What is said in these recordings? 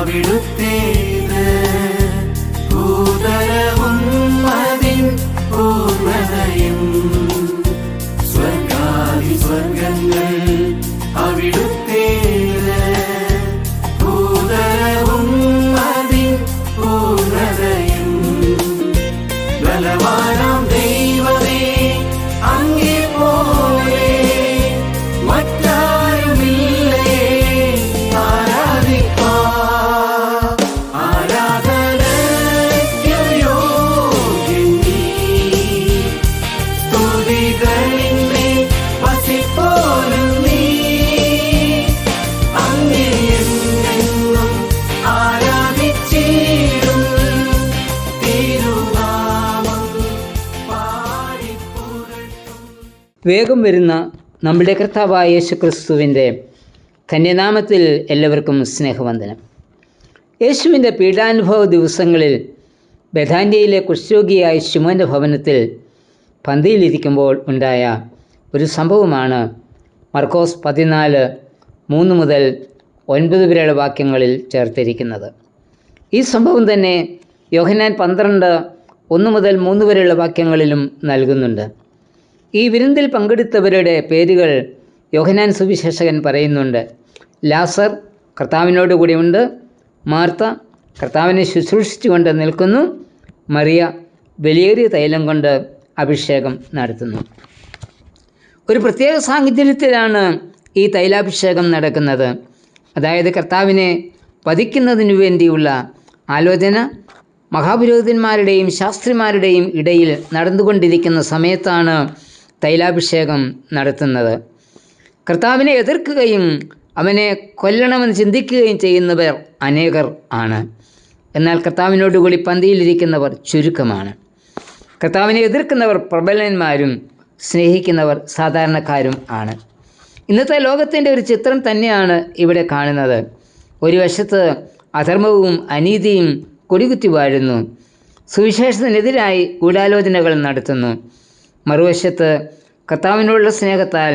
അവിടുത്തേത് ഭൂതലവും അതിൻ പൂർണ്ണതയും സ്വർഗാദി സ്വർഗങ്ങൾ അവിടുത്തേത് ഭൂതലവും അതിൻ പൂർണ്ണതയും ബലവാനാം ദൈവമേ അങ്ങേ പോലെ മറ്റാരുമില്ലേ ആരാധനയ്ക്കു യോഗ്യൻ നീ സ്തുതികളിന്മേൽ വസിപ്പോലും നീ അങ്ങേ എന്നെന്നും ആരാധിച്ചിടും തിരുനാമം പാടിപ്പുകഴ്ത്തും. വേഗം വരുന്ന നമ്മുടെ കർത്താവായ യേശുക്രിസ്തുവിൻ്റെ ധന്യനാമത്തിൽ എല്ലാവർക്കും സ്നേഹവന്ദനം. യേശുവിൻ്റെ പീഡാനുഭവ ദിവസങ്ങളിൽ ബഥാന്യയിലെ കുഷ്ഠരോഗിയായ ശിമോൻ്റെ ഭവനത്തിൽ പന്തിയിലിരിക്കുമ്പോൾ ഉണ്ടായ ഒരു സംഭവമാണ് മർക്കോസ് 14:3 മുതൽ 9 വരെയുള്ള വാക്യങ്ങളിൽ ചേർത്തിരിക്കുന്നത്. ഈ സംഭവം തന്നെ യോഹന്നാൻ 12:1 മുതൽ 3 വരെയുള്ള വാക്യങ്ങളിലും നൽകുന്നുണ്ട്. ഈ വിരുന്നിൽ പങ്കെടുത്തവരുടെ പേരുകൾ യോഹന്നാൻ സുവിശേഷകൻ പറയുന്നുണ്ട്. ലാസർ കർത്താവിനോട് കൂടിയുണ്ട്. മാർത്ത കർത്താവിനെ ശുശ്രൂഷിച്ചുകൊണ്ട് നിൽക്കുന്നു. മറിയ വിലയേറിയ തൈലം കൊണ്ട് അഭിഷേകം നടത്തുന്നു. ഒരു പ്രത്യേക സാഹചര്യത്തിലാണ് ഈ തൈലാഭിഷേകം നടക്കുന്നത്. അതായത് കർത്താവിനെ വധിക്കുന്നതിനു വേണ്ടിയുള്ള ആലോചന മഹാപുരോഹിതന്മാരുടെയും ശാസ്ത്രിമാരുടെയും ഇടയിൽ നടന്നുകൊണ്ടിരിക്കുന്ന സമയത്താണ് തൈലാഭിഷേകം നടത്തുന്നത്. കർത്താവിനെ എതിർക്കുകയും അവനെ കൊല്ലണമെന്ന് ചിന്തിക്കുകയും ചെയ്യുന്നവർ അനേകർ ആണ്. എന്നാൽ കർത്താവിനോടുകൂടി പന്തിയിലിരിക്കുന്നവർ ചുരുക്കമാണ്. കർത്താവിനെ എതിർക്കുന്നവർ പ്രബലന്മാരും സ്നേഹിക്കുന്നവർ സാധാരണക്കാരും ആണ്. ഇന്നത്തെ ലോകത്തിൻ്റെ ഒരു ചിത്രം തന്നെയാണ് ഇവിടെ കാണുന്നത്. ഒരു വശത്ത് അധർമ്മവും അനീതിയും കൊടികുത്തി വാഴുന്നു. സുവിശേഷത്തിനെതിരായി ഗൂഢാലോചനകൾ നടത്തുന്നു. മറുവശത്ത് കർത്താവിനോടുള്ള സ്നേഹത്താൽ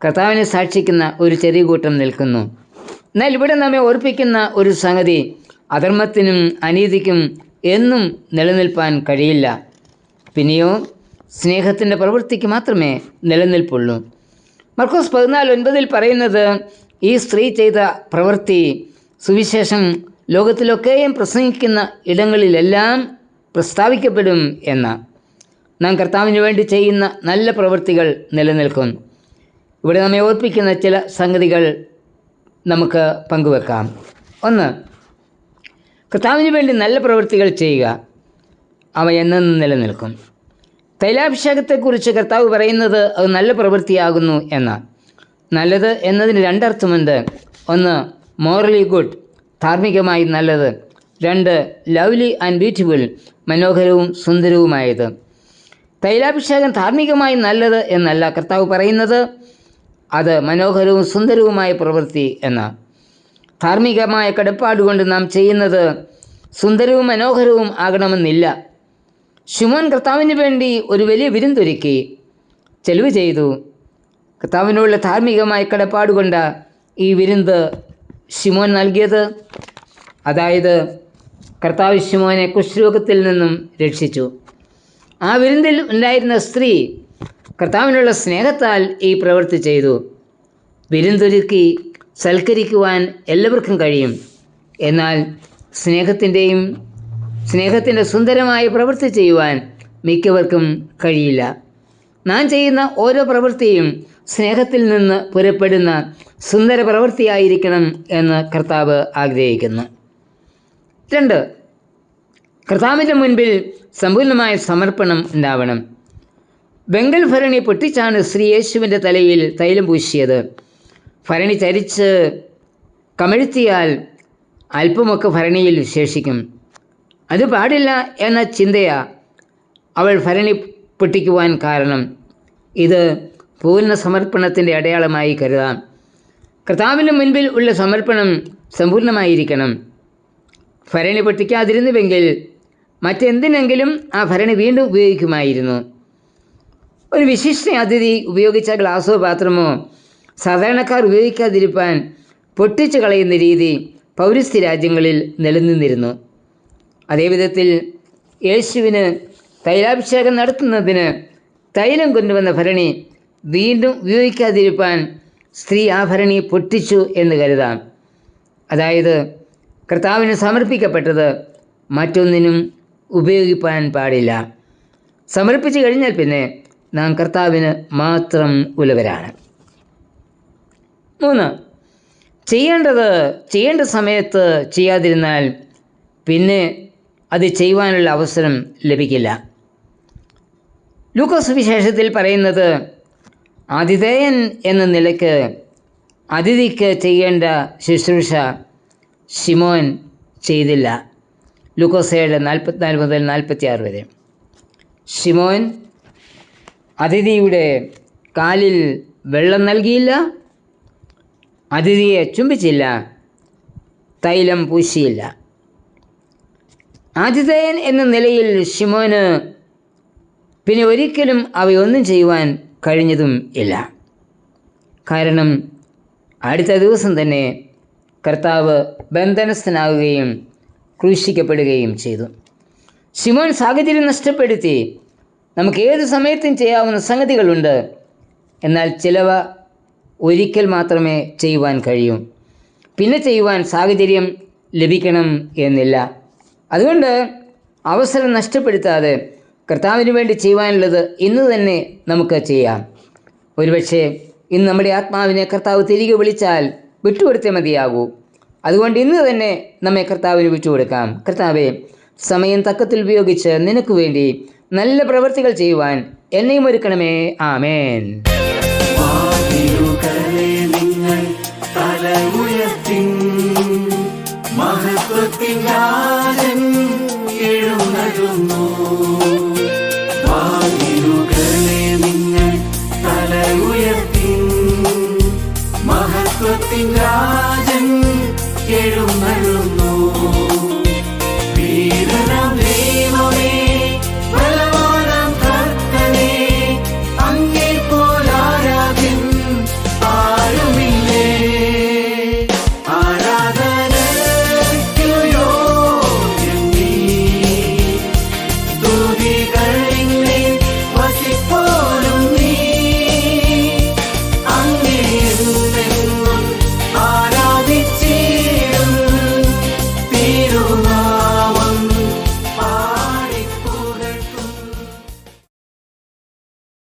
കർത്താവിനെ സാക്ഷിക്കുന്ന ഒരു ചെറിയ കൂട്ടം നിൽക്കുന്നു. എന്നാൽ ഇവിടെ നമ്മെ ഓർപ്പിക്കുന്ന ഒരു സംഗതി, അധർമ്മത്തിനും അനീതിക്കും എന്നും നിലനിൽപ്പാൻ കഴിയില്ല. പിന്നെയോ സ്നേഹത്തിൻ്റെ പ്രവൃത്തിക്ക് മാത്രമേ നിലനിൽപ്പുള്ളൂ. മർക്കോസ് 14:9 പറയുന്നത് ഈ സ്ത്രീ ചെയ്ത പ്രവൃത്തി സുവിശേഷം ലോകത്തിലൊക്കെയും പ്രസംഗിക്കുന്ന ഇടങ്ങളിലെല്ലാം പ്രസ്താവിക്കപ്പെടും എന്ന. നാം കർത്താവിന് വേണ്ടി ചെയ്യുന്ന നല്ല പ്രവൃത്തികൾ നിലനിൽക്കും. ഇവിടെ നമ്മെ ഓർപ്പിക്കുന്ന ചില സംഗതികൾ നമുക്ക് പങ്കുവെക്കാം. ഒന്ന്, കർത്താവിന് വേണ്ടി നല്ല പ്രവൃത്തികൾ ചെയ്യുക, അവ എന്നെന്നും നിലനിൽക്കും. തൈലാഭിഷേകത്തെക്കുറിച്ച് കർത്താവ് പറയുന്നത് അത് നല്ല പ്രവൃത്തിയാകുന്നു എന്ന. നല്ലത് എന്നതിന് രണ്ടർത്ഥമുണ്ട്. ഒന്ന്, മോറലി ഗുഡ്, ധാർമ്മികമായി നല്ലത്. രണ്ട്, ലവ്ലി ആൻഡ് ബ്യൂട്ടിഫുൾ, മനോഹരവും സുന്ദരവുമായത്. തൈലാഭിഷേകം ധാർമ്മികമായി നല്ലത് എന്നല്ല കർത്താവ് പറയുന്നത്, അത് മനോഹരവും സുന്ദരവുമായ പ്രവൃത്തി എന്ന. ധാർമ്മികമായ കടപ്പാടുകൊണ്ട് നാം ചെയ്യുന്നത് സുന്ദരവും മനോഹരവും ആകണമെന്നില്ല. ശിമോൻ കർത്താവിന് വേണ്ടി ഒരു വലിയ വിരുന്നൊരുക്കി ചെലവ് ചെയ്തു. കർത്താവിനോടുള്ള ധാർമ്മികമായ കടപ്പാടുകൊണ്ട് ഈ വിരുന്ന് ശിമോൻ നൽകിയത്. അതായത് കർത്താവ് ശിമോനെ കുഷ്ഠരോഗത്തിൽ നിന്നും രക്ഷിച്ചു. ആ വിരുന്നിൽ ഉണ്ടായിരുന്ന സ്ത്രീ കർത്താവിനുള്ള സ്നേഹത്താൽ ഈ പ്രവൃത്തി ചെയ്തു. വിരുന്നൊരുക്കി സൽക്കരിക്കുവാൻ എല്ലാവർക്കും കഴിയും. എന്നാൽ സ്നേഹത്തിൻ്റെ സുന്ദരമായ പ്രവൃത്തി ചെയ്യുവാൻ മിക്കവർക്കും കഴിയില്ല. നാം ചെയ്യുന്ന ഓരോ പ്രവൃത്തിയും സ്നേഹത്തിൽ നിന്ന് പുറപ്പെടുന്ന സുന്ദര പ്രവൃത്തിയായിരിക്കണം എന്ന് കർത്താവ് ആഗ്രഹിക്കുന്നു. രണ്ട്, കർത്താവിൻ്റെ മുൻപിൽ സമ്പൂർണ്ണമായ സമർപ്പണം ഉണ്ടാവണം. വെങ്കൽ ഭരണി പൊട്ടിച്ചാണ് ശ്രീ യേശുവിൻ്റെ തലയിൽ തൈലം പൂശിയത്. ഭരണി ചരിച്ച് കമഴ്ത്തിയാൽ അല്പമൊക്കെ ഭരണിയിൽ വിശേഷിക്കും. അത് പാടില്ല എന്ന ചിന്തയാ അവൾ ഭരണി പൊട്ടിക്കുവാൻ കാരണം. ഇത് പൂർണ്ണ സമർപ്പണത്തിൻ്റെ അടയാളമായി കരുതാം. കർത്താവിന് മുൻപിൽ ഉള്ള സമർപ്പണം സമ്പൂർണ്ണമായിരിക്കണം. ഭരണി പൊട്ടിക്കാതിരുന്നുവെങ്കിൽ മറ്റെന്തിനെങ്കിലും ആ ഭരണി വീണ്ടും ഉപയോഗിക്കുമായിരുന്നു. ഒരു വിശിഷ്ട അതിഥി ഉപയോഗിച്ച ഗ്ലാസോ പാത്രമോ സാധാരണക്കാർ ഉപയോഗിക്കാതിരിക്കാൻ പൊട്ടിച്ചു കളയുന്ന രീതി പൗരസ്ത്യ രാജ്യങ്ങളിൽ നിലനിന്നിരുന്നു. അതേവിധത്തിൽ യേശുവിന് തൈലാഭിഷേകം നടത്തുന്നതിന് തൈലം കൊണ്ടുവന്ന ഭരണി വീണ്ടും ഉപയോഗിക്കാതിരിക്കാൻ സ്ത്രീ ആ ഭരണി പൊട്ടിച്ചു എന്ന് കരുതാം. അതായത് കർത്താവിന് സമർപ്പിക്കപ്പെട്ടത് മറ്റൊന്നിനും ഉപയോഗിക്കാൻ പാടില്ല. സമർപ്പിച്ചു കഴിഞ്ഞാൽ പിന്നെ നാം കർത്താവിന് മാത്രം ഉലവരാണ്. 3. ചെയ്യേണ്ട സമയത്ത് ചെയ്യാതിരുന്നാൽ പിന്നെ അത് ചെയ്യുവാനുള്ള അവസരം ലഭിക്കില്ല. ലൂക്കോസ് സുവിശേഷത്തിൽ പറയുന്നത്, ആതിഥേയൻ എന്ന നിലയ്ക്ക് അതിഥിക്ക് ചെയ്യേണ്ട ശുശ്രൂഷ ശിമോൻ ചെയ്തില്ല. ലൂക്കോസ് 7:44 മുതൽ 46 വരെ. ശിമോൻ അതിഥിയുടെ കാലിൽ വെള്ളം നൽകിയില്ല, അതിഥിയെ ചുംബിച്ചില്ല, തൈലം പൂശിയില്ല. ആതിഥേയൻ എന്ന നിലയിൽ ശിമോന് പിന്നെ ഒരിക്കലും അവയൊന്നും ചെയ്യുവാൻ കഴിഞ്ഞതും ഇല്ല. കാരണം അടുത്ത ദിവസം തന്നെ കർത്താവ് ബന്ധനസ്ഥനാവുകയും ക്രൂശിക്കപ്പെടുകയും ചെയ്തു. ശിമോൻ സാഹചര്യം നഷ്ടപ്പെടുത്തി. നമുക്ക് ഏത് സമയത്തും ചെയ്യാവുന്ന സംഗതികളുണ്ട്, എന്നാൽ ചിലവ ഒരിക്കൽ മാത്രമേ ചെയ്യുവാൻ കഴിയൂ. പിന്നെ ചെയ്യുവാൻ സാഹചര്യം ലഭിക്കണം എന്നില്ല. അതുകൊണ്ട് അവസരം നഷ്ടപ്പെടുത്താതെ കർത്താവിന് വേണ്ടി ചെയ്യുവാനുള്ളത് ഇന്ന് തന്നെ നമുക്ക് ചെയ്യാം. ഒരുപക്ഷെ ഇന്ന് നമ്മുടെ ആത്മാവിനെ കർത്താവ് തിരികെ വിളിച്ചാൽ വിട്ടുകൊടുത്തേ മതിയാകൂ. അതുകൊണ്ട് ഇന്ന് തന്നെ നമ്മെ കർത്താവിന് വിട്ടുകൊടുക്കാം. കർത്താവെ, സമയം തക്കത്തിൽ ഉപയോഗിച്ച് നിനക്ക് വേണ്ടി നല്ല പ്രവൃത്തികൾ ചെയ്യുവാൻ എന്നെയും ഒരുക്കണമേ. ആമേൻ. വാതിലുകളെ നിങ്ങൾ തല ഉയർത്തിൻ, മഹത്വത്തിൻ രാജൻ എഴുന്നള്ളുന്നു.